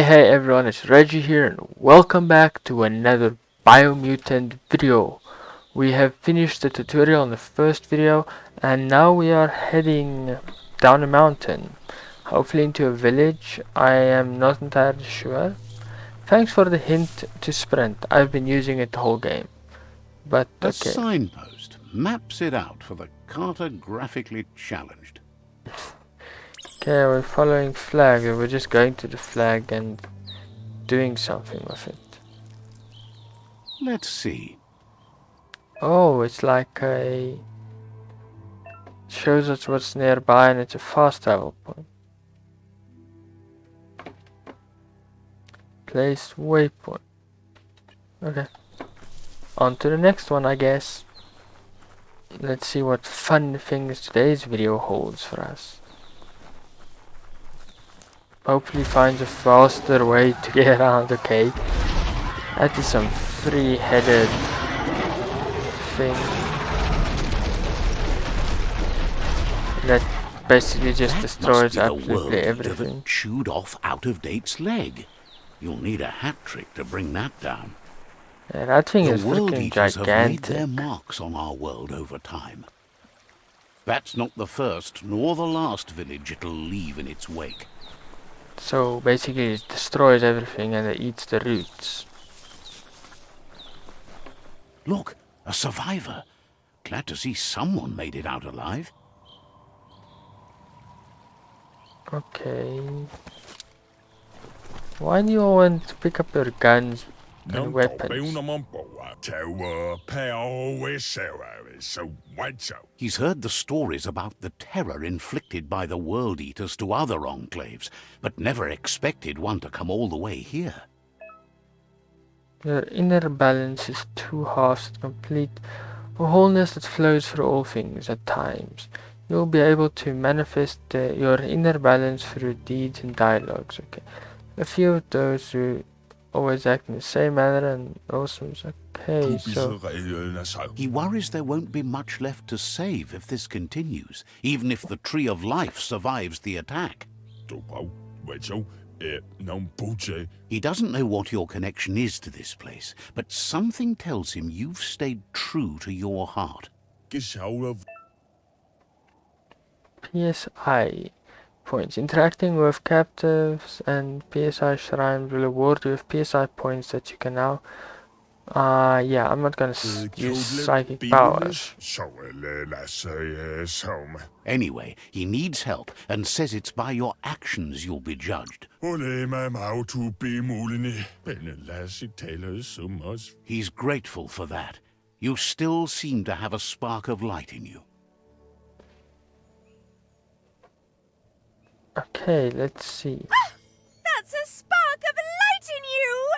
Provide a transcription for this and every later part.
Hey everyone, it's Reggie here and welcome back to another Biomutant video. We have finished the tutorial on the first video and now we are heading down a mountain, hopefully into a village. I am not entirely sure. Thanks for the hint to sprint, I've been using it the whole game. But A okay. signpost maps it out for the cartographically challenged. Okay, we're following flag and we're just going to the flag and doing something with it. Let's see. Oh, it's like a... shows us what's nearby and it's a fast travel point. Place waypoint. Okay. On to the next one, I guess. Let's see what fun things today's video holds for us. Hopefully finds a faster way to get around. Okay. That is some three-headed thing. That basically just That destroys must be the absolutely world eater everything. that chewed off Out-of-Date's leg. You'll need a hat trick to bring that down. Yeah, that thing The is world freaking eaters have made their gigantic. marks on our world over time. That's not the first nor the last village it'll leave in its wake. So basically it destroys everything and it eats the roots. Look, a survivor. Glad to see someone made it out alive. Okay. Why do you all want to pick up your guns and weapons? He's heard the stories about the terror inflicted by the World Eaters to other enclaves, but never expected one to come all the way here. Your inner balance is two halves that complete a wholeness that flows through all things at times. You'll be able to manifest your inner balance through deeds and dialogues. Okay. A few of those who always act in the same manner and also okay, so He worries there won't be much left to save if this continues, even if the Tree of Life survives the attack. He doesn't know what your connection is to this place, but something tells him you've stayed true to your heart. PSI points. Interacting with captives and PSI shrines will reward you with PSI points that you can now. Yeah, I'm not gonna use psychic powers. Anyway, he needs help and says it's by your actions you'll be judged. He's grateful for that. You still seem to have a spark of light in you. Okay, let's see. That's a spark of light in you!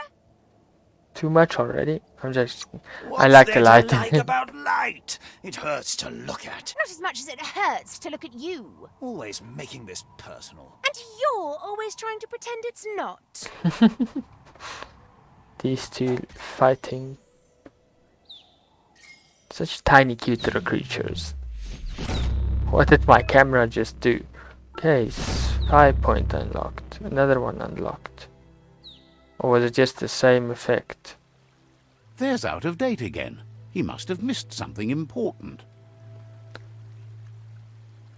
Too much already? I'm just... What's I like the there light. to like about light? It hurts to look at. Not as much as it hurts to look at you. Always making this personal. And you're always trying to pretend it's not. These two fighting. Such tiny cute little creatures. What did my camera just do? Okay, spy point unlocked. Another one unlocked. Or was it just the same effect? There's Out-of-Date again. He must have missed something important.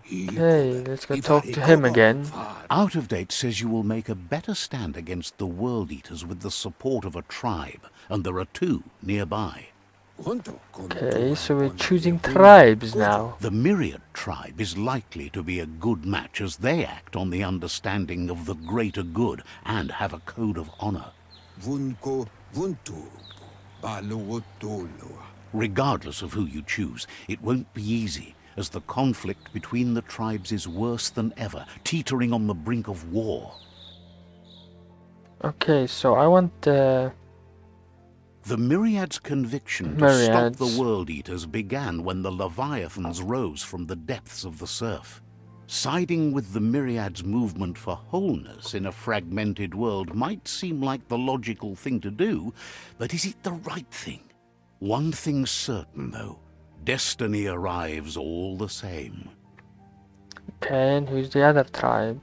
Okay, let's go talk to him again. Out-of-Date says you will make a better stand against the World Eaters with the support of a tribe, and there are two nearby. Okay, so we're choosing tribes now. The Myriad tribe is likely to be a good match as they act on the understanding of the greater good and have a code of honor. Regardless of who you choose, it won't be easy, as the conflict between the tribes is worse than ever, teetering on the brink of war. Okay, so I want the... The Myriad's conviction to stop the World Eaters began when the Leviathans rose from the depths of the surf. Siding with the Myriad's movement for wholeness in a fragmented world might seem like the logical thing to do, but is it the right thing? One thing's certain, though. Destiny arrives all the same. Okay, and who's the other tribe?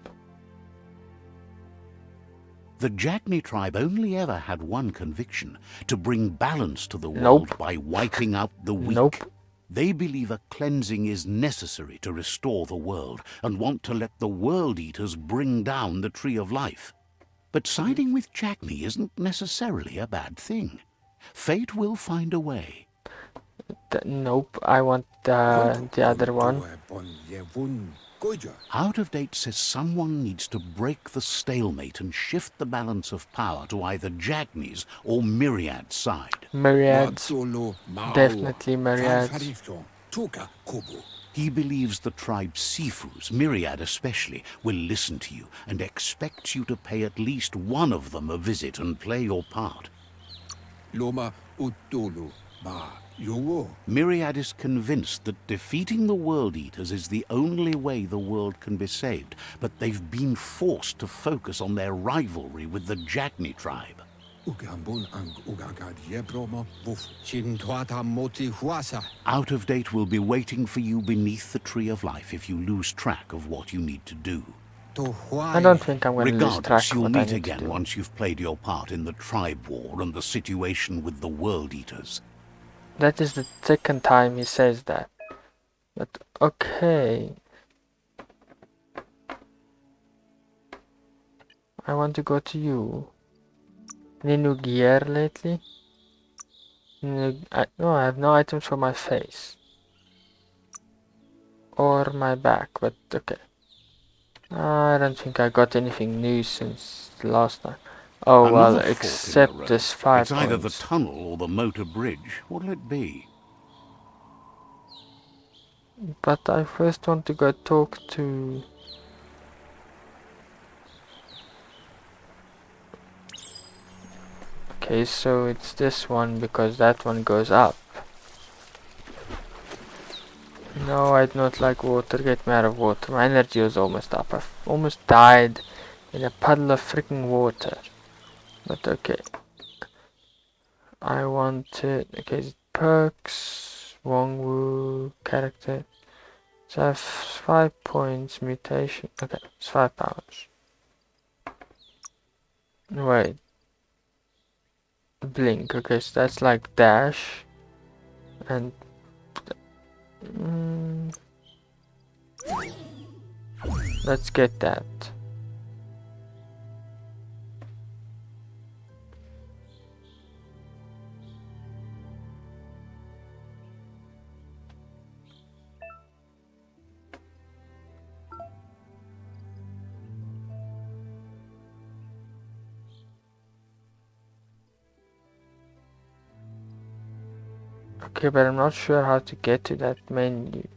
The Jagni tribe only ever had one conviction: to bring balance to the Nope. world by wiping out the weak. Nope. They believe a cleansing is necessary to restore the world, and want to let the World Eaters bring down the Tree of Life. But siding with Jagni isn't necessarily a bad thing. Fate will find a way. Nope, I want the other one. Out of Date says someone needs to break the stalemate and shift the balance of power to either Jagni's or Myriad's side. Myriads. Definitely Myriads. He believes the tribe Sifus, Myriad especially, will listen to you and expects you to pay at least one of them a visit and play your part. Myriad is convinced that defeating the World Eaters is the only way the world can be saved, but they've been forced to focus on their rivalry with the Jagni tribe. Out of Date will be waiting for you beneath the Tree of Life if you lose track of what you need to do. I don't think I'm going to lose track Regardless, of you'll what I meet need again to do. once you've played your part in the tribe war and the situation with the World Eaters. That is the second time he says that. But okay. I want to go to you. Any new gear lately? No, I have no items for my face. Or my back, but okay. I don't think I got anything new since last time. Oh well, Another fork in the except road. this 5 It's either the points. tunnel or the motor bridge. What'll it be? But I first want to go talk to... Okay, so it's this one because that one goes up. No, I do not like water. Get me out of water. My energy was almost up. I almost died in a puddle of freaking water. But okay. I want it. Okay, perks. Wongwu character. So I have 5 points. Mutation. Okay, it's 5 powers. Wait. Blink. Okay, so that's like dash. And let's get that. Okay, but I'm not sure how to get to that menu.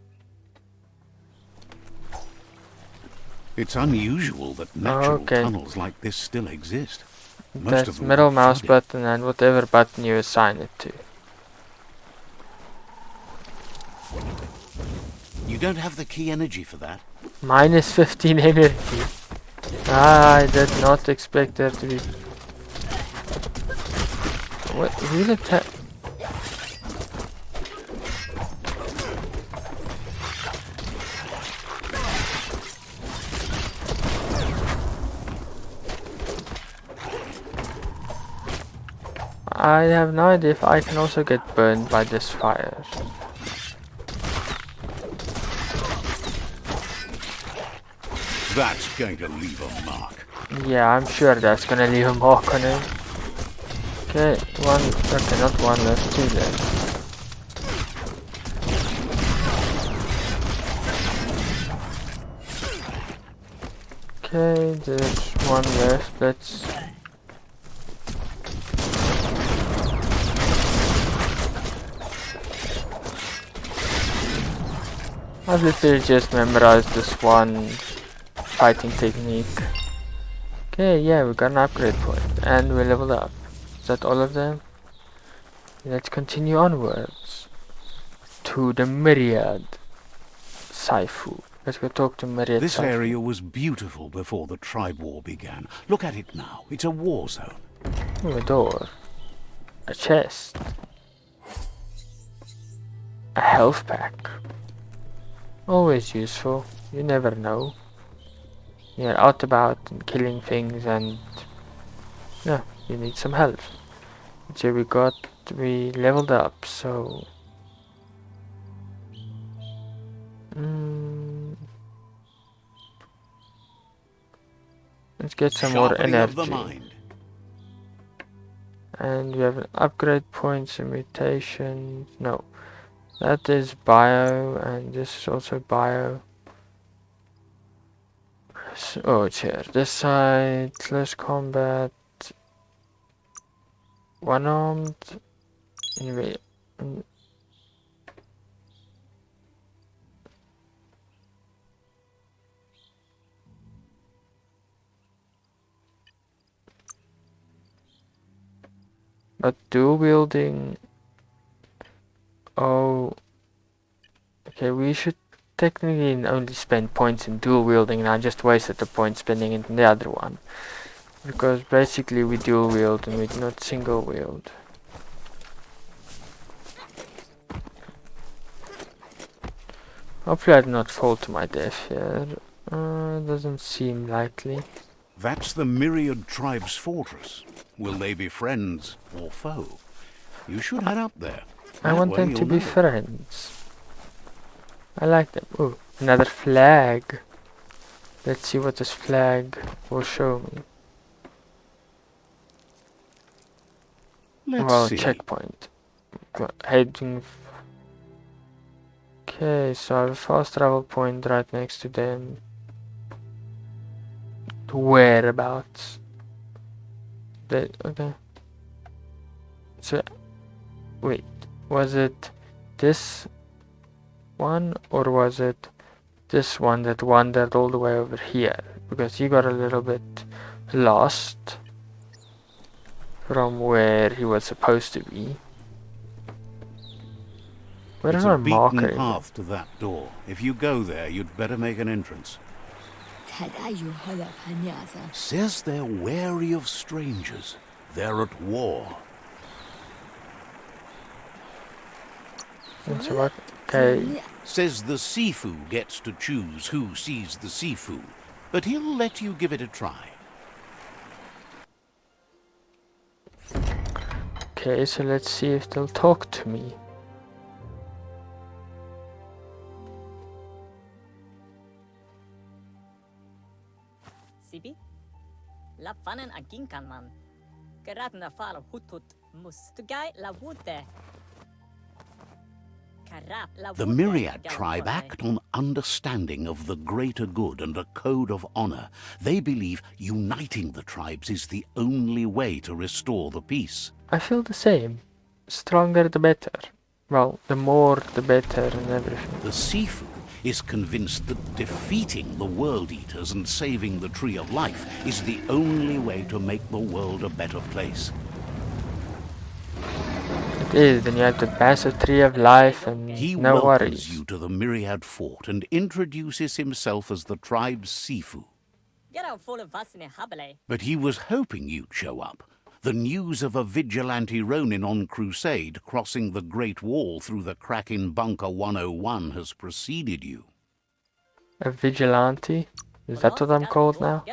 It's unusual that natural Okay. tunnels like this still exist. Most of That's them middle got mouse flooded. button and whatever button you assign it to. You don't have the key energy for that. Minus 15 energy. I did not expect there to be... What? Who attack? I have no idea if I can also get burned by this fire. That's going to leave a mark. Yeah, I'm sure that's gonna leave a mark on him. Okay, okay, not one left, 2 left. Okay, there's 1 left, let's... I've literally just memorized this one fighting technique. Okay, yeah, we got an upgrade point and we leveled up. Is that all of them? Let's continue onwards to the Myriad Saifu. Let's go talk to Myriad This Saifu. area was beautiful before the tribe war began. Look at it now. It's a war zone. Ooh, a door. A chest. A health pack. Always useful. You never know. You're out about and killing things and Yeah, you need some health. So we leveled up, so let's get some more Sharpening of the energy. mind. And we have an upgrade points and mutation. No, that is bio, and this is also bio. So, oh, it's here. This side, less combat, one armed. Anyway, but dual wielding. Oh, okay. We should technically only spend points in dual wielding, and I just wasted the point spending it in the other one. Because basically we dual wield and we do not single wield. Hopefully I do not fall to my death here. Doesn't seem likely. That's the Myriad Tribe's fortress. Will they be friends or foe? You should head up there. I That want way them to you'll be know. friends. I like them. Ooh, another flag. Let's see what this flag will show me. Let's Well, see. checkpoint. Heading. Okay, so I have a fast travel point right next to them. Whereabouts? Okay. So, wait, was it this one or was it this one that wandered all the way over here? Because he got a little bit lost from where he was supposed to be. Where It's is a our beaten marker even? path to that door. If you go there, you'd better make an entrance. Says they're wary of strangers. They're at war. Let's see what. Okay, Says the Sifu gets to choose who sees the Sifu, but he'll let you give it a try. okay, so let's see if they'll talk to me. Sibi? Lapfanen aginkan man. Geratna fal hutut mus. Tugai la wute. The Myriad tribe act on understanding of the greater good and a code of honor. They believe uniting the tribes is the only way to restore the peace. I feel the same. Stronger the better. Well, the more the better and everything. The Sifu is convinced that defeating the World Eaters and saving the Tree of Life is the only way to make the world a better place. It is, then you have to pass a Tree of Life and He no welcomes worries. you to the Myriad Fort and introduces himself as the tribe's Sifu. But he was hoping you'd show up. The news of a vigilante Ronin on crusade crossing the Great Wall through the crack in Bunker 101 has preceded you. A vigilante? Is that what I'm called now?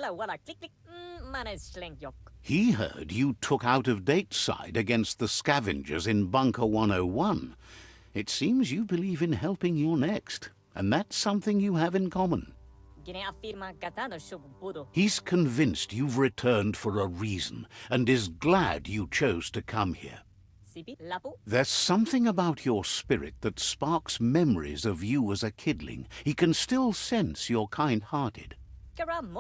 He heard you took out-of-date side against the scavengers in Bunker 101. It seems you believe in helping your next, and that's something you have in common. He's convinced you've returned for a reason, and is glad you chose to come here. There's something about your spirit that sparks memories of you as a kidling. He can still sense you're kind-hearted. Am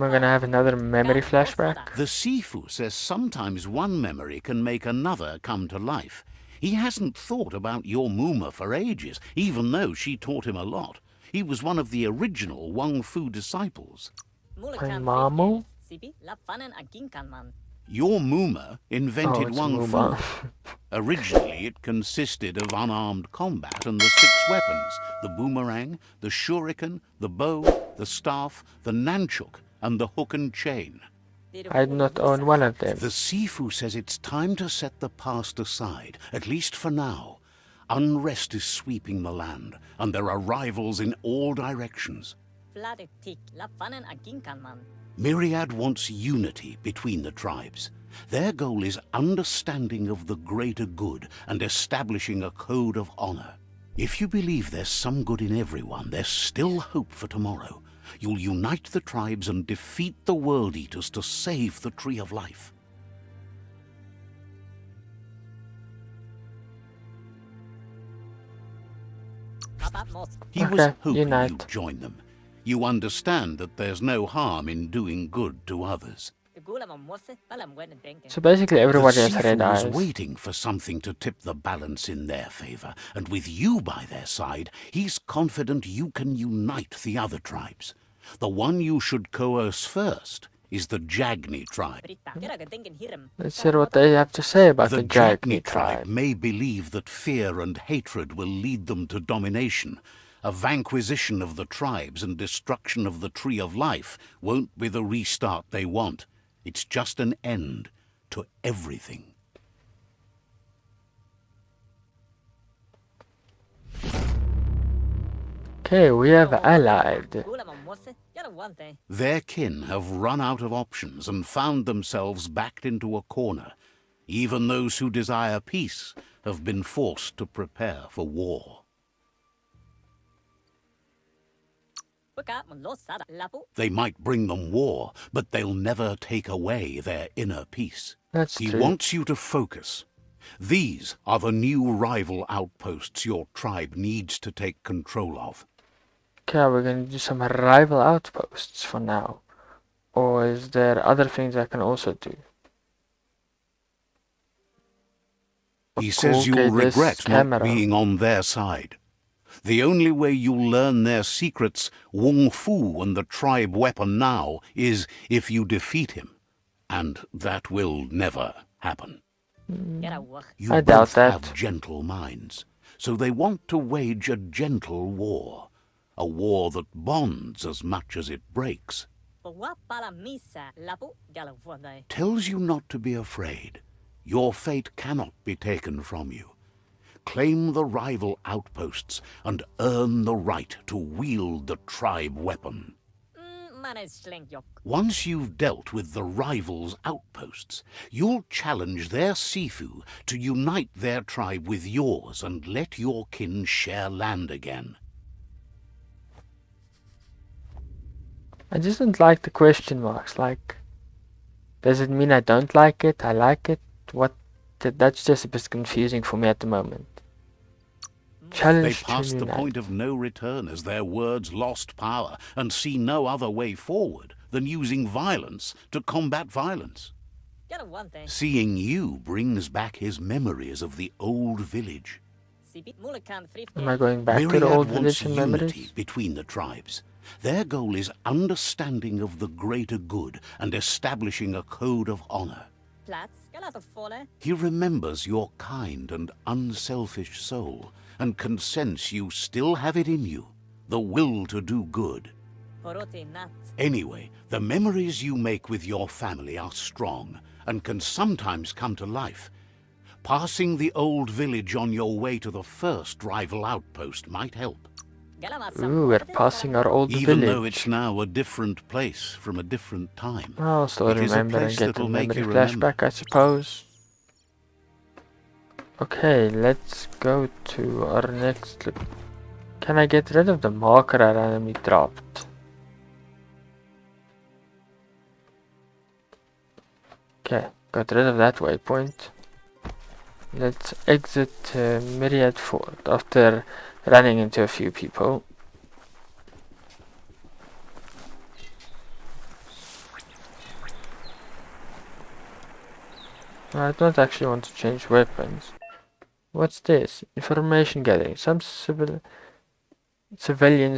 I gonna have another memory flashback? The Sifu says sometimes one memory can make another come to life. He hasn't thought about your Mooma for ages, even though she taught him a lot. He was one of the original Wang Fu disciples. My Mamu? Your Mooma invented it's Wang Mooma. Fu. Originally, it consisted of unarmed combat and the 6 weapons: the boomerang, the shuriken, the bow, the staff, the nunchuk, and the hook and chain. I do not own one of them. The Sifu says it's time to set the past aside, at least for now. Unrest is sweeping the land, and there are rivals in all directions. Myriad wants unity between the tribes. Their goal is understanding of the greater good and establishing a code of honor. If you believe there's some good in everyone, there's still hope for tomorrow. You'll unite the tribes and defeat the World Eaters to save the Tree of Life. He was hoping unite. you'd join them. You understand that there's no harm in doing good to others. So basically everybody The has red Sifu was eyes. waiting for something to tip the balance in their favor, and with you by their side, he's confident you can unite the other tribes. The one you should coerce first is the Jagni tribe. Let's hear what they have to say about the Jagni Jagni tribe. may believe that fear and hatred will lead them to domination. A vanquisition of the tribes and destruction of the Tree of Life won't be the restart they want. It's just an end to everything. Okay, we have allied. Their kin have run out of options and found themselves backed into a corner. Even those who desire peace have been forced to prepare for war. They might bring them war, but they'll never take away their inner peace. That's He true. wants you to focus. These are the new rival outposts your tribe needs to take control of. Okay, we're gonna do some rival outposts for now. Or is there other things I can also do? He says Okay, you'll this regret camera. not being on their side. The only way you'll learn their secrets, Wung Fu and the tribe weapon now, is if you defeat him. And that will never happen. You I doubt both that. have gentle minds, so they want to wage a gentle war. A war that bonds as much as it breaks. Tells you not to be afraid. Your fate cannot be taken from you. Claim the rival outposts and earn the right to wield the tribe weapon. Once you've dealt with the rivals' outposts, you'll challenge their Sifu to unite their tribe with yours and let your kin share land again. I just don't like the question marks. Like, does it mean I don't like it? I like it? What? That's just a bit confusing for me at the moment. They Challenge to passed the unite. point of no return as their words lost power and see no other way forward than using violence to combat violence. Seeing you brings back his memories of the old village. Am I going back to Myriad the old wants village and unity memories? between the tribes. Their goal is understanding of the greater good and establishing a code of honor. He remembers your kind and unselfish soul and can sense you still have it in you, the will to do good. Anyway, the memories you make with your family are strong and can sometimes come to life. Passing the old village on your way to the first rival outpost might help. Ooh, we're passing our old Even village. though it's now a different place from a different time. I'll still It is a remember and place get the that'll make memory you remember. flashback, I suppose. Okay, let's go to our next look. Can I get rid of the marker I randomly dropped? Okay, got rid of that waypoint. Let's exit Myriad Fort after running into a few people. I don't actually want to change weapons. What's this? Information gathering. Some civilians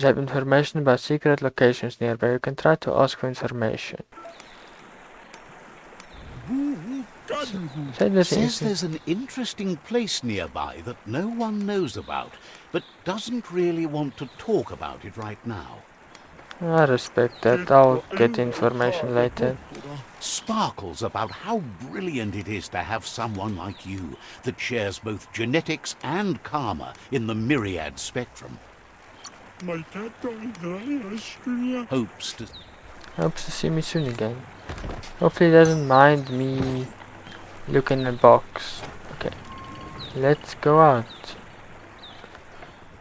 have information about secret locations nearby. You can try to ask for information. Says there's an interesting place nearby that no one knows about, but doesn't really want to talk about it right now. I respect that. I'll get information later. Sparkles about how brilliant it is to have someone like you that shares both genetics and karma in the myriad spectrum. Hopes to... Hopes to see me soon again. Hopefully he doesn't mind me looking in the box. Okay, let's go out.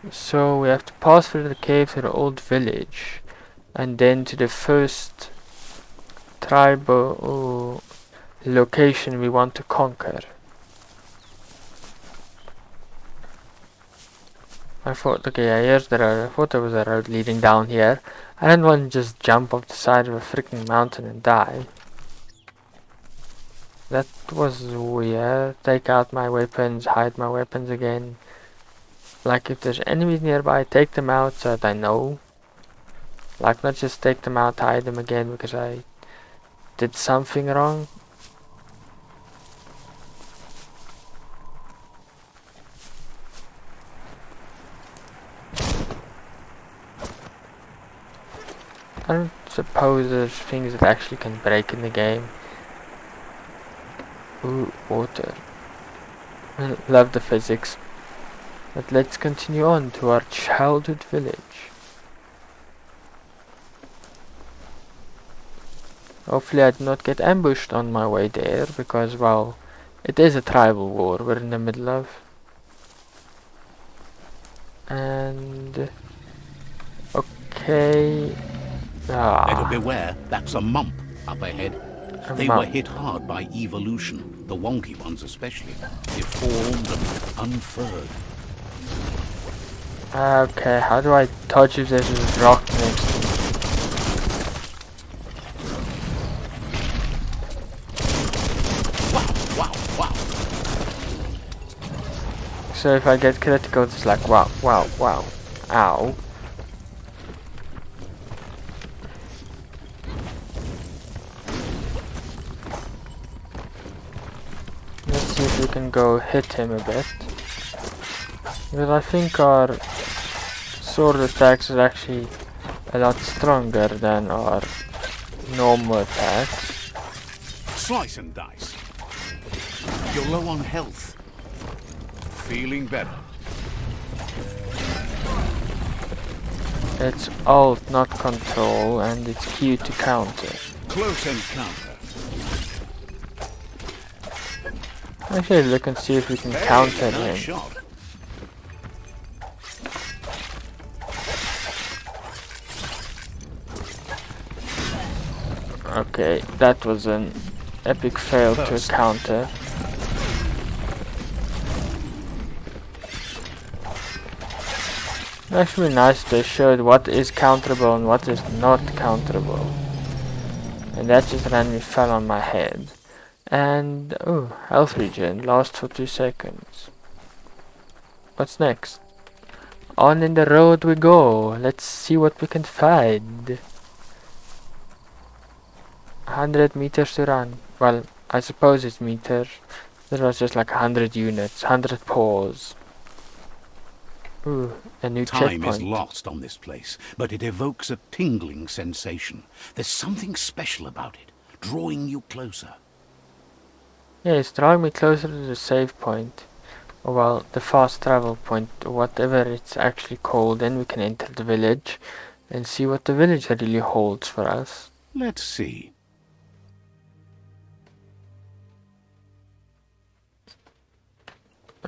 So we have to pass through the cave to the old village, and then to the first tribal location we want to conquer. I thought, okay, yeah, here's the road. I thought there was a road leading down here. I didn't want to just jump off the side of a freaking mountain and die. That was weird. Take out my weapons, hide my weapons again. Like if there's enemies nearby, take them out so that I know. Like not just take them out, hide them again because I did something wrong. I don't suppose there's things that actually can break in the game. Ooh, water. Love the physics. But let's continue on to our childhood village. Hopefully I do not get ambushed on my way there, because, well, it is a tribal war we're in the middle of. And... okay... Better beware, that's a mump up ahead. They were mump. hit hard by evolution, the wonky ones especially. Deformed and unfurred. Okay, how do I touch if there's a rock next to me? Wow, wow, wow. So if I get critical, it's like wow, wow, wow. Ow. Let's see if we can go hit him a bit. Because I think our sword attacks is actually a lot stronger than our normal attacks. Slice and dice. You're low on health. Feeling better. It's alt, not control, and it's Q to counter. Close encounter. Actually, look and see if we can counter him. Shot. Okay, that was an epic fail to counter. Actually nice, they showed what is counterable and what is not counterable. And that just randomly fell on my head. And, oh, health regen, lasts for 2 seconds. What's next? On in the road we go. Let's see what we can find. 100 meters to run. Well, I suppose it's meters. This was just like 100 units, 100 paws. Ooh, a new Time checkpoint. is lost on this place, but it evokes a tingling sensation. There's something special about it, drawing you closer. Yeah, it's drawing me closer to the save point. Or well, the fast travel point, or whatever it's actually called. Then we can enter the village and see what the village really holds for us. Let's see.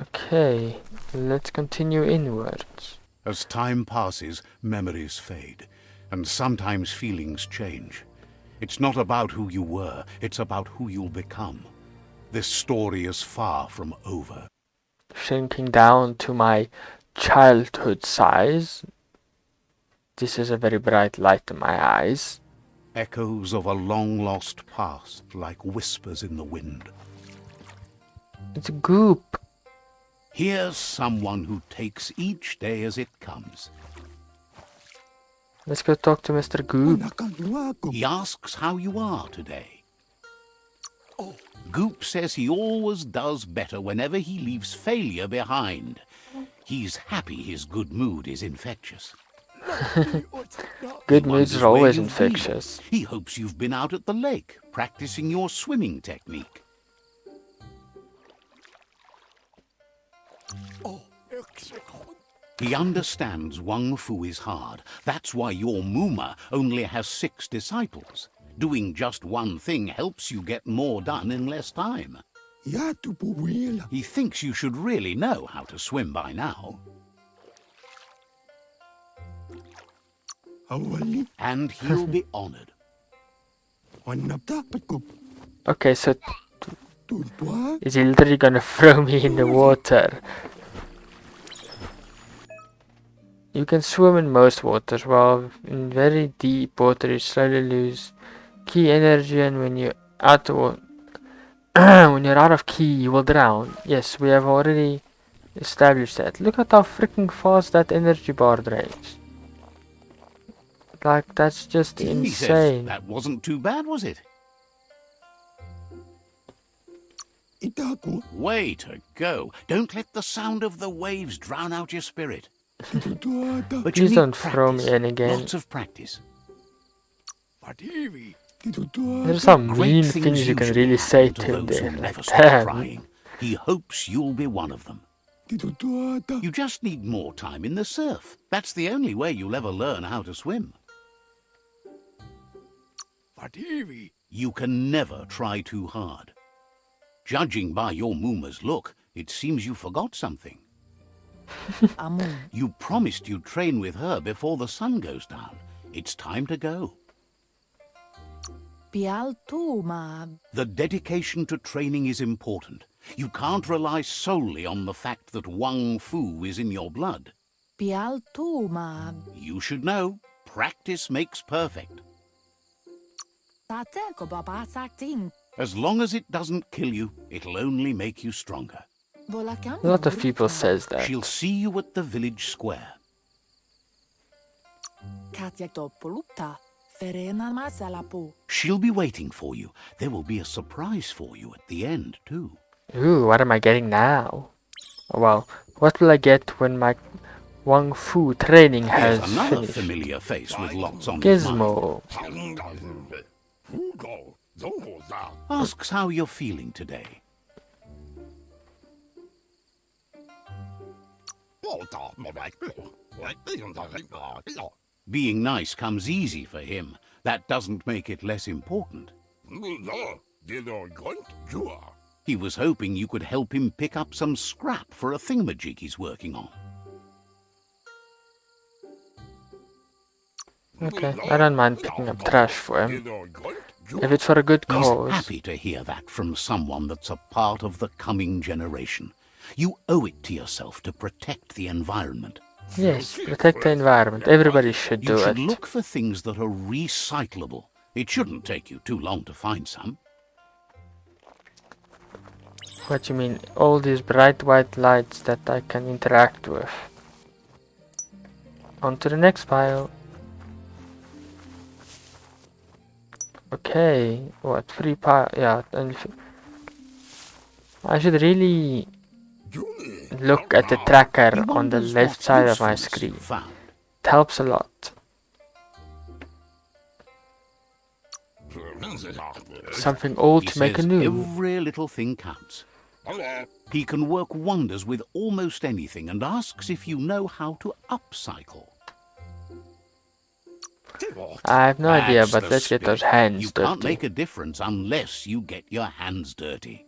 Okay, let's continue inwards. As time passes, memories fade, and sometimes feelings change. It's not about who you were, it's about who you'll become. This story is far from over. Shrinking down to my childhood size. This is a very bright light in my eyes. Echoes of a long-lost past, like whispers in the wind. It's Goop. Here's someone who takes each day as it comes. Let's go talk to Mr. Goop. He asks how you are today. Goop says he always does better whenever he leaves failure behind. He's happy his good mood is infectious. Good He moods wonders are always where you've been. infectious. He hopes you've been out at the lake, practicing your swimming technique. He understands Wang Fu is hard. That's why your Mooma only has 6 disciples. Doing just one thing helps you get more done in less time. He thinks you should really know how to swim by now. And he'll be honored. Okay, so is he literally gonna throw me in the water? You can swim in most waters, while in very deep water you slowly lose key energy, and when you're out of when you're out of key, you will drown. Yes, we have already established that. Look at how freaking fast that energy bar drains. Like, that's just He says insane. that wasn't too bad, was it? Way to go. Don't let the sound of the waves drown out your spirit. But Please don't throw me in again. Lots of practice. There's some mean things you can really say to him there. Like, damn. He hopes you'll be one of them. You just need more time in the surf. That's the only way you'll ever learn how to swim. You can never try too hard. Judging by your Mooma's look, it seems you forgot something. You promised you'd train with her before the sun goes down. It's time to go. The dedication to training is important. You can't rely solely on the fact that Wang Fu is in your blood. You should know, practice makes perfect. As long as it doesn't kill you, it'll only make you stronger. A lot of people says that. She'll see you at the village square. She'll be waiting for you. There will be a surprise for you at the end, too. Ooh, what am I getting now? Well, what will I get when my Wang Fu training has There's another finished? familiar face with lots on his mind. Gizmo. Asks how you're feeling today. Being nice comes easy for him. That doesn't make it less important. He was hoping you could help him pick up some scrap for a thingamajig he's working on. Okay, I don't mind picking up trash for him. If it's for a good He's cause. happy to hear that from someone that's a part of the coming generation. You owe it to yourself to protect the environment. Yes, protect the environment. Everybody should do You should it. look for things that are recyclable. It shouldn't take you too long to find some. What you mean? All these bright white lights that I can interact with. On to the next pile. Okay, what? 3 pile? Yeah, and I should really look at the tracker He on the wonders left what side of my usefulness screen. you found. It helps a lot. Something old He to make a says new. every little thing counts. He can work wonders with almost anything and asks if you know how to upcycle. I have no idea, That's but the let's get those spirit. hands You can't dirty. make a difference unless you get your hands dirty.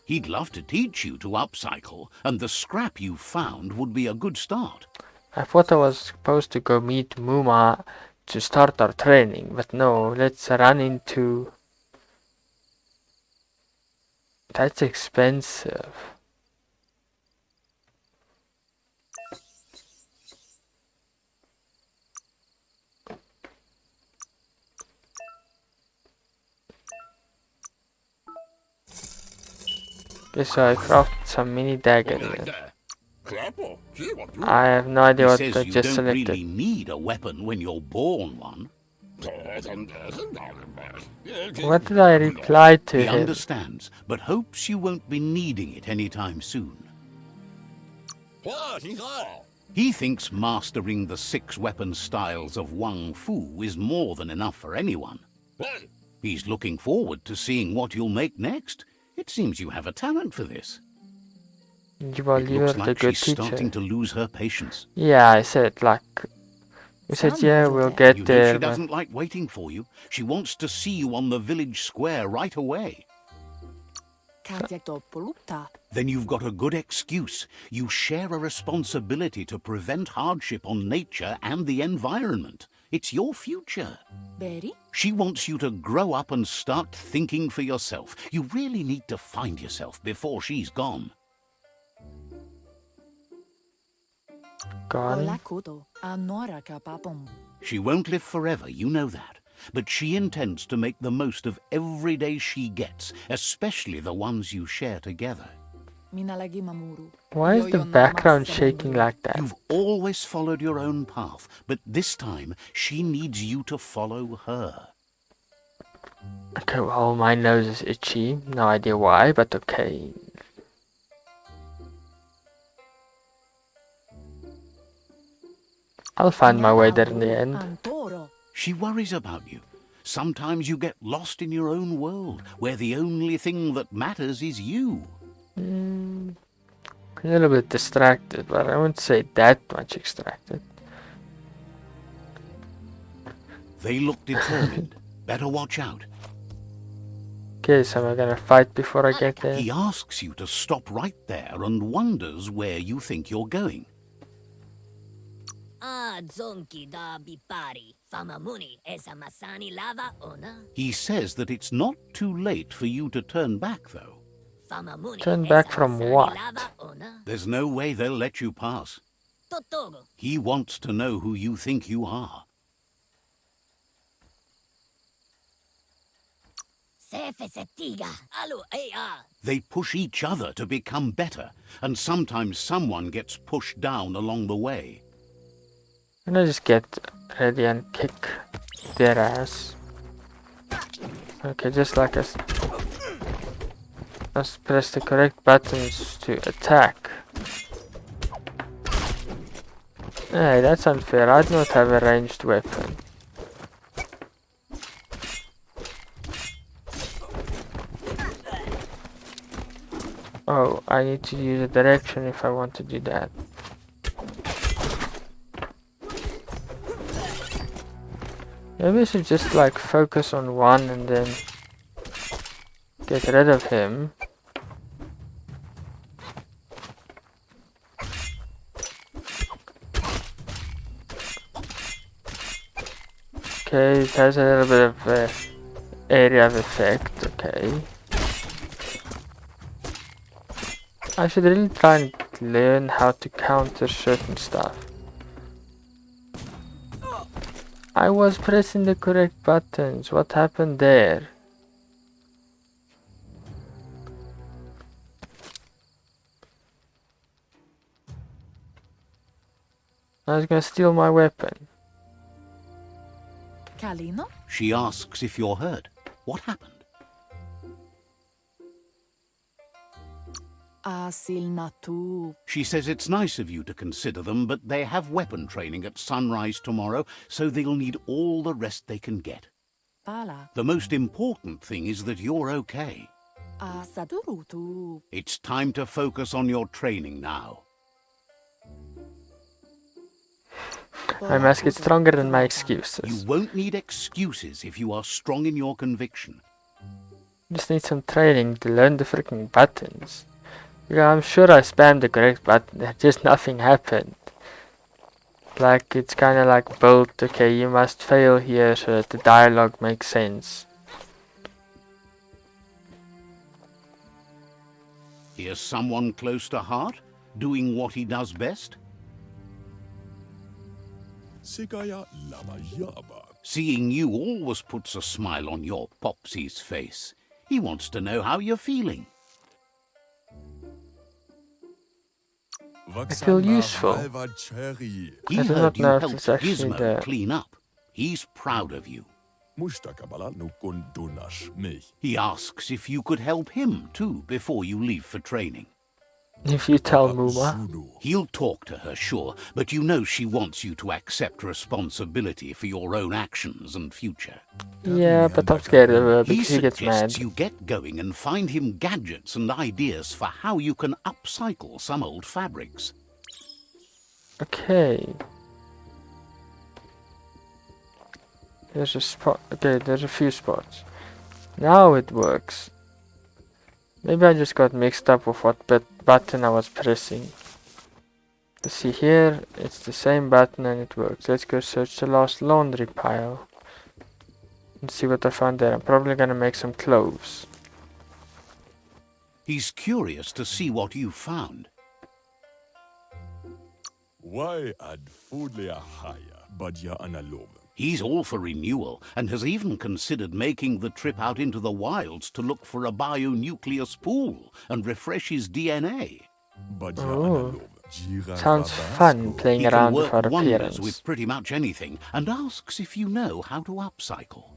He'd love to teach you to upcycle, and the scrap you found would be a good start. I thought I was supposed to go meet Mooma to start our training, but no, let's run into... That's expensive. Okay, so I crafted some mini dagger then. I have no idea He what says I you just don't selected. really need a weapon when you're born one. What did I reply to He him? understands, but hopes you won't be needing it anytime soon. He thinks mastering the 6 weapon styles of Wang Fu is more than enough for anyone. He's looking forward to seeing what you'll make next. It seems you have a talent for this. You are It looks the like good she's teacher. starting to lose her patience. Yeah, I said like... We said, yeah, we'll get You know there, she but... doesn't like waiting for you. She wants to see you on the village square right away. Then you've got a good excuse. You share a responsibility to prevent hardship on nature and the environment. It's your future. She wants you to grow up and start thinking for yourself. You really need to find yourself before she's gone. Gone. She won't live forever, you know that. But she intends to make the most of every day she gets, especially the ones you share together. Why is the background shaking like that? You've always followed your own path, but this time she needs you to follow her. Okay, well, my nose is itchy. No idea why, but okay. I'll find my way there in the end. She worries about you. Sometimes you get lost in your own world, where the only thing that matters is you. A little bit distracted, but I wouldn't say that much distracted. They look determined. Better watch out. Okay, so we're gonna fight before I get there. He asks you to stop right there and wonders where you think you're going. Zonki da bipari. Famamuni esa masani lava ona. He says that it's not too late for you to turn back, though. Turn back from what? There's no way they'll let you pass. He wants to know who you think you are. They push each other to become better, and sometimes someone gets pushed down along the way. I'm gonna just get ready and kick their ass. Okay, just like us. Let's press the correct buttons to attack. Hey, that's unfair. I do not have a ranged weapon. Oh, I need to use a direction if I want to do that. Maybe I should just like focus on one and then get rid of him. Okay, it has a little bit of area of effect, okay. I should really try and learn how to counter certain stuff. I was pressing the correct buttons. What happened there? I was gonna steal my weapon. Kalino? She asks if you're hurt. What happened? She says it's nice of you to consider them, but they have weapon training at sunrise tomorrow, so they'll need all the rest they can get. The most important thing is that you're okay. It's time to focus on your training now. I must get stronger than my excuses. You won't need excuses if you are strong in your conviction. Just need some training to learn the freaking buttons. Yeah, I'm sure I spammed the correct button, just nothing happened. Like, it's kinda like built, okay, you must fail here so that the dialogue makes sense. Here's someone close to heart, doing what he does best. Seeing you always puts a smile on your Popsy's face. He wants to know how you're feeling. I feel useful. He I do heard not you know if helped it's actually Gizmo the... clean up. He's proud of you. He asks if you could help him too before you leave for training. If you tell Mooma. He'll talk to her, sure, but you know she wants you to accept responsibility for your own actions and future. Yeah, but I'm scared of her He because he gets suggests mad. you get going and find him gadgets and ideas for how you can upcycle some old fabrics. Okay. There's a spot. Okay, there's a few spots. Now it works. Maybe I just got mixed up with what button I was pressing. To see here, it's the same button and it works. Let's go search the last laundry pile. And see what I found there. I'm probably gonna make some clothes. He's curious to see what you found. Why add foodlia higher, but ya analog? He's all for renewal and has even considered making the trip out into the wilds to look for a bionucleus pool and refresh his DNA. But ya Oh. analog. Sounds fun playing He can around with work our wonders appearance. with pretty much anything and asks if you know how to upcycle.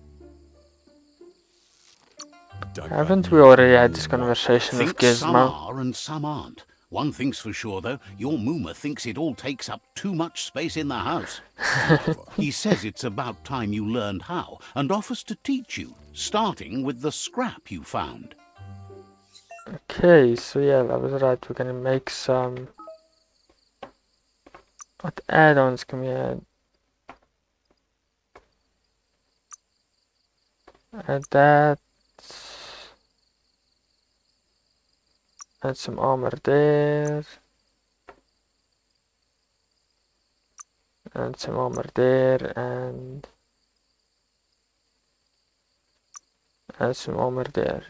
Haven't we already had this conversation with Thinks some Gizmo? are and some aren't. One thing's for sure, though, your Mooma thinks it all takes up too much space in the house. He says it's about time you learned how and offers to teach you, starting with the scrap you found. Okay, so yeah, that was right. We're gonna make some... What add-ons can we add? Add that. Add some armor there. Add some armor there and add some armor there.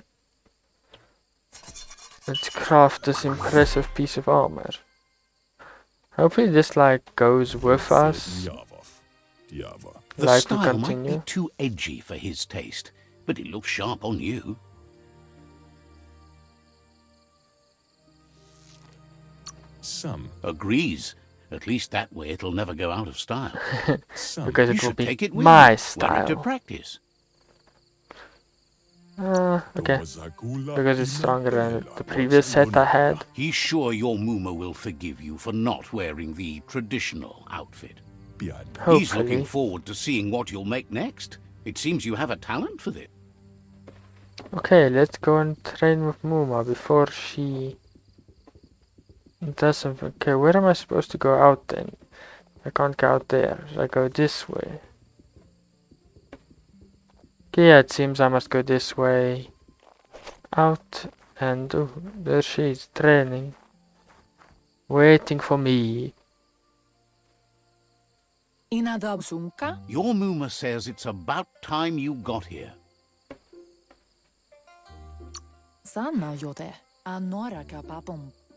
Let's craft this impressive piece of armor. Hopefully this like goes with us. The Like to style might be continue. too edgy for his taste, but it looks sharp on you. Some. Agrees. At least that way it'll never go out of style. Because You it will should be take it with my you. Wear it to style. practice. Okay. Because it's stronger than the previous set I had. He's sure your Mooma will forgive you for not wearing the traditional outfit. He's looking Hopefully. forward to seeing what you'll make next. It seems you have a talent for this. Okay, let's go and train with Mooma before she does something. Okay, where am I supposed to go out then? I can't go out there. I go this way. Okay, yeah, it seems I must go this way. Out and oh, there she is training. Waiting for me. Your Mooma says it's about time you got here.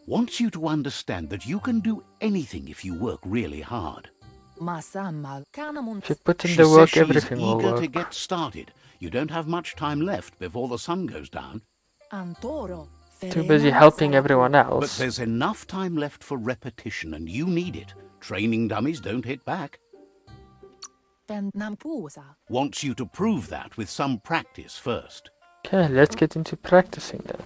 Wants you to understand that you can do anything if you work really hard. If you put in She the says work, she's everything will eager to work. get started. You don't have much time left before the sun goes down. Too busy helping everyone But else. there's enough time left for repetition, and you need it. Training dummies don't hit back. Wants you to prove that with some practice first. Okay, let's get into practicing then.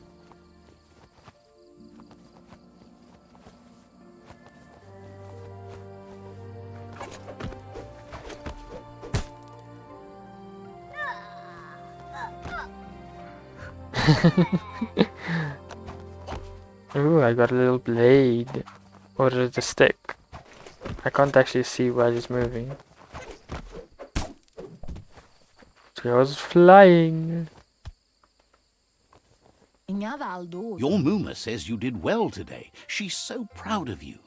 Ooh, I got a little blade. Or is it a stick? I can't actually see while he's moving. It goes flying. Your Mooma says you did well today. She's so proud of you.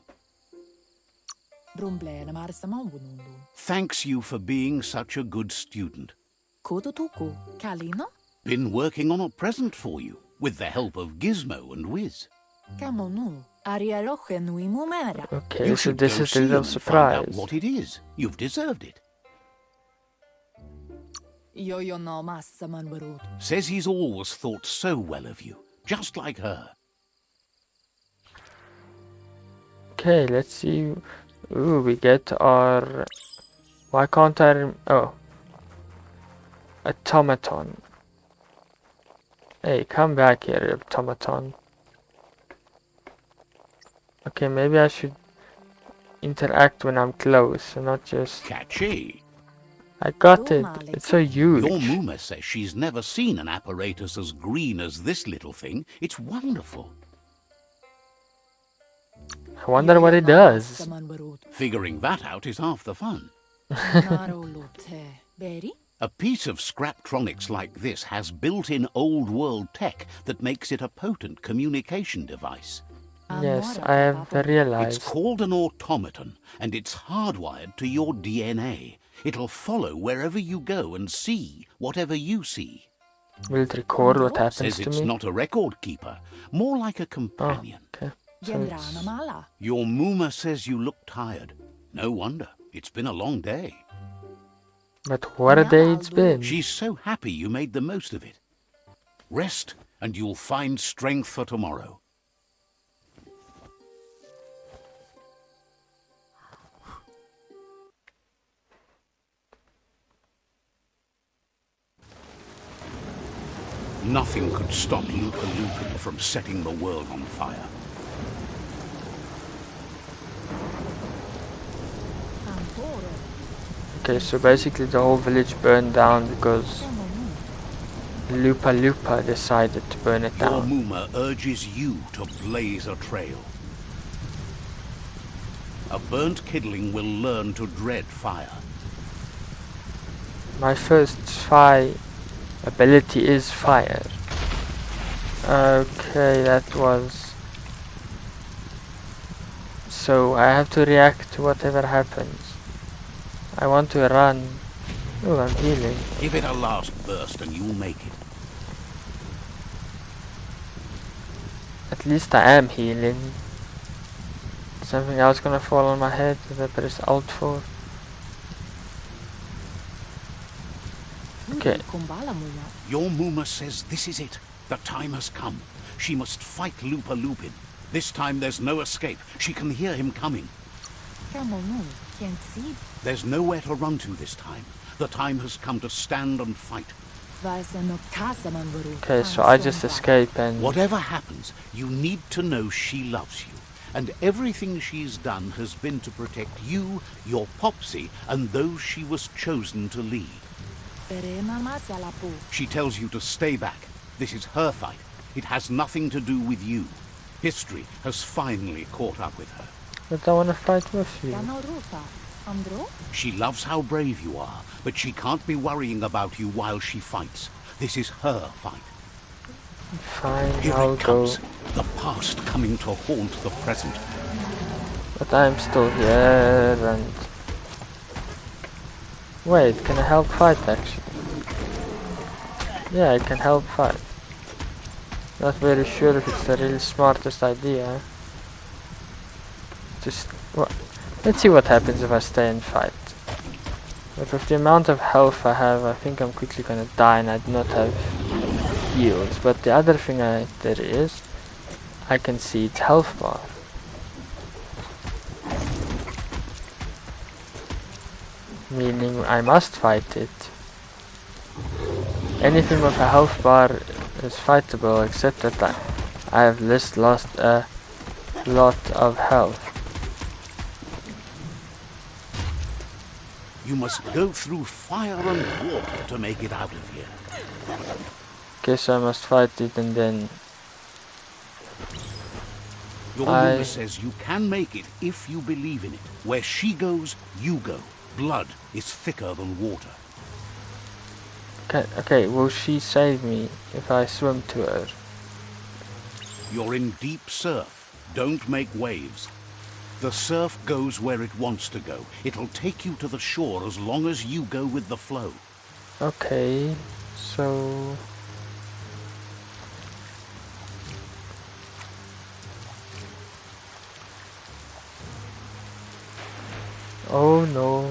Thanks you for being such a good student. Been working on a present for you, with the help of Gizmo and Wiz. Okay, You so should this go is the see little them and find out surprise. what it is. You've deserved it. Says he's always thought so well of you, just like her. Okay, let's see. Ooh, we get our... Why can't I oh. Automaton. Hey, come back here, automaton. Okay, maybe I should interact when I'm close and not just... Catchy. I got it. It's so Your huge. Mooma says she's never seen an apparatus as green as this little thing. It's wonderful. I wonder what it does. Figuring that out is half the fun. A piece of Scraptronics like this has built-in old-world tech that makes it a potent communication device. Yes, I have It's realized. called an automaton, and it's hardwired to your DNA. It'll follow wherever you go and see whatever you see. Will it record what happens Says to it's me? not a record keeper, more like a Oh, companion. okay. So it's... Your Mooma says you look tired. No wonder. It's been a long day. But what a day it's been. She's so happy you made the most of it. Rest, and you'll find strength for tomorrow. Nothing could stop Lupa Lupin from setting the world on fire. Okay, so basically the whole village burned down because Lupa Lupa decided to burn it Your down. Mooma urges you to blaze a trail. A burnt kidling will learn to dread fire. My first spy ability is fire. Okay, that was... So I have to react to whatever happens. I want to run. Oh, I'm healing. Give it a last burst and you'll make it. At least I am healing. Something else gonna fall on my head that I press Alt for. Okay. Your Mooma says this is it. The time has come. She must fight Lupa Lupin. This time there's no escape. She can hear him coming. There's nowhere to run to this time. The time has come to stand and fight. Okay, so I just escape and... Whatever happens, you need to know she loves you. And everything she's done has been to protect you, your Popsy, and those she was chosen to lead. She tells you to stay back. This is her fight. It has nothing to do with you. History has finally caught up with her. But I wanna fight with you. She loves how brave you are, but she can't be worrying about you while she fights. This is her fight. Fine, Here I'll it go. comes. The past coming to haunt the present. But I'm still here and... Wait, can I help fight actually? Yeah, I can help fight. Not very sure if it's the really smartest idea. Just... Let's see what happens if I stay and fight. But with the amount of health I have, I think I'm quickly gonna die and I do not have heals. But the other thing there is, I can see its health bar. Meaning I must fight it. Anything with a health bar is fightable, except that I have lost a lot of health. You must go through fire and water to make it out of here. Okay, so I must fight it and then... Your Mooma says you can make it if you believe in it. Where she goes, you go. Blood is thicker than water. Okay, will she save me if I swim to her? You're in deep surf. Don't make waves. The surf goes where it wants to go. It'll take you to the shore as long as you go with the flow. Okay, so... Oh no,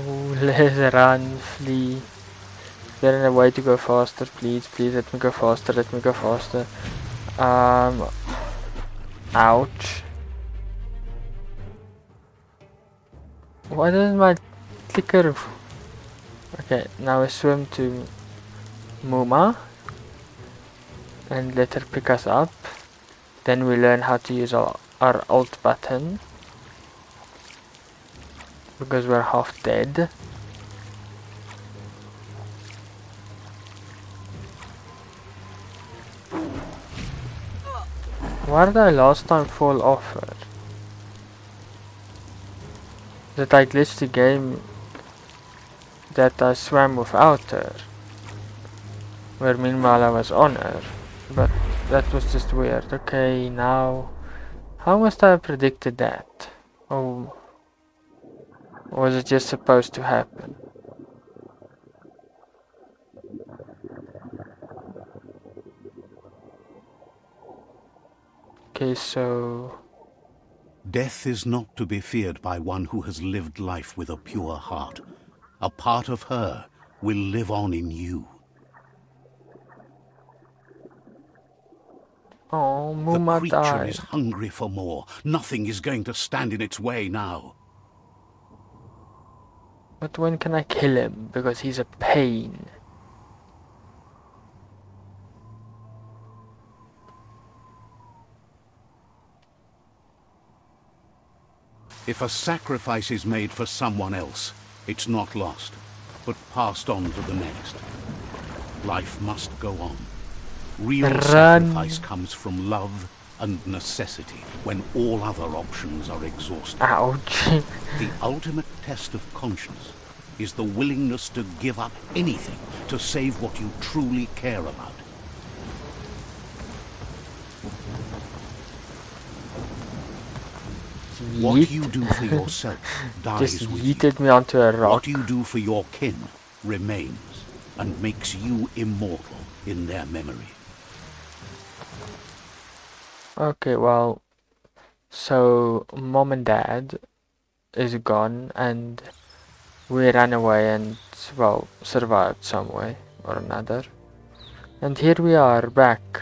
let's run, flee. Is there a way to go faster? Please, please let me go faster, let me go faster. Ouch. Why doesn't my clicker... Okay, now I swim to Mooma and let her pick us up. Then we learn how to use our our alt button because we're half dead. Why did I last time fall off her? Did I glitch the game that I swam without her? Where meanwhile I was on her. But that was just weird. Okay, now... How must I have predicted that? Oh... Or was it just supposed to happen? Okay, so... Death is not to be feared by one who has lived life with a pure heart. A part of her will live on in you. Oh, The Mooma creature died. is hungry for more. Nothing is going to stand in its way now. But when can I kill him? Because he's a pain. If a sacrifice is made for someone else, it's not lost, but passed on to the next. Life must go on. Real Run. sacrifice comes from love and necessity, when all other options are exhausted. Ouch. The ultimate test of conscience is the willingness to give up anything to save what you truly care about. What you do for yourself dies Just with you. yeeted me onto a rock. What you do for your kin remains and makes you immortal in their memory. Okay, well, so mom and dad is gone and we ran away and, well, survived some way or another. And here we are back.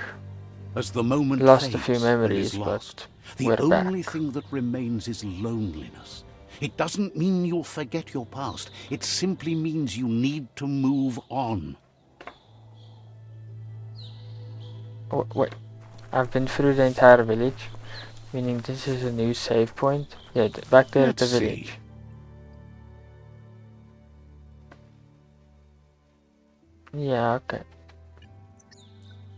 As the moment Lost a fades few memories, and is lost, but the we're only back. thing that remains is loneliness. It doesn't mean you'll forget your past. It simply means you need to move on. Oh, wait, I've been through the entire village, meaning this is a new save point. Yeah, back there at the Let's see. village. Yeah, okay.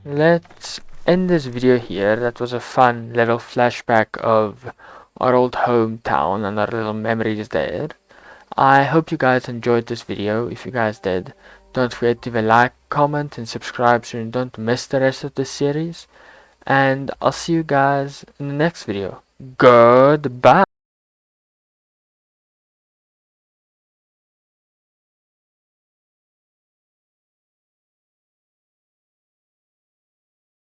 Let's end this video here. That was a fun little flashback of our old hometown and our little memories there. I hope you guys enjoyed this video. If you guys did, don't forget to leave a like, comment and subscribe so you don't miss the rest of this series. And I'll see you guys in the next video. Goodbye.